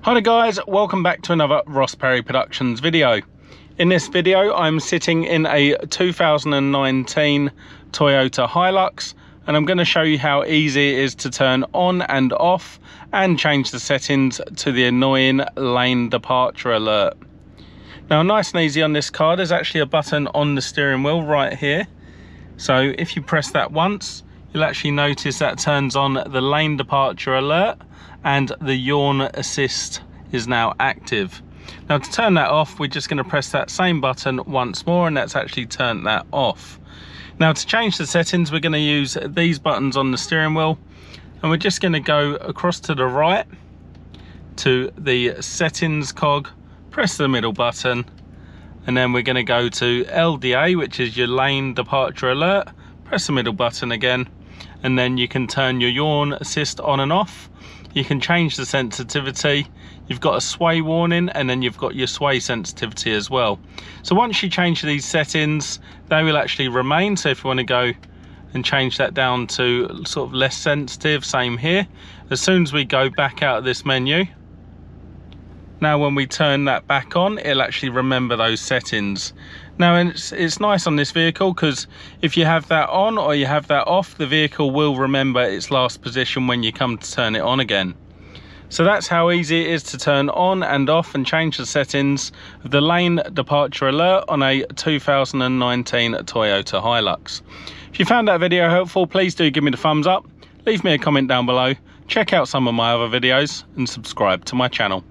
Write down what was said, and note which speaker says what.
Speaker 1: Hi guys, welcome back to another Ross Perry Productions video. In this video I'm sitting in a 2019 Toyota Hilux and I'm going to show you how easy it is to turn on and off and change the settings to the annoying lane departure alert. Now nice and easy on this car, there's actually a button on the steering wheel right here. So if you press that once, you'll actually notice that turns on the lane departure alert and the yawn assist is now active. Now to turn that off, we're just going to press that same button once more and that's actually turned that off. Now to change the settings, we're going to use these buttons on the steering wheel and we're just going to go across to the right to the settings cog, press the middle button, and then we're going to go to LDA, which is your lane departure alert, press the middle button again, and then you can turn your yawn assist on and off. You can change the sensitivity. You've got a sway warning and then you've got your sway sensitivity as well. So once you change these settings, they will actually remain. So if you want to go and change that down to sort of less sensitive, same here. As soon as we go back out of this menu, now when we turn that back on, it'll actually remember those settings. Now it's nice on this vehicle because if you have that on or you have that off, the vehicle will remember its last position when you come to turn it on again. So that's how easy it is to turn on and off and change the settings of the lane departure alert on a 2019 Toyota Hilux. If you found that video helpful, please do give me the thumbs up, leave me a comment down below, check out some of my other videos and subscribe to my channel.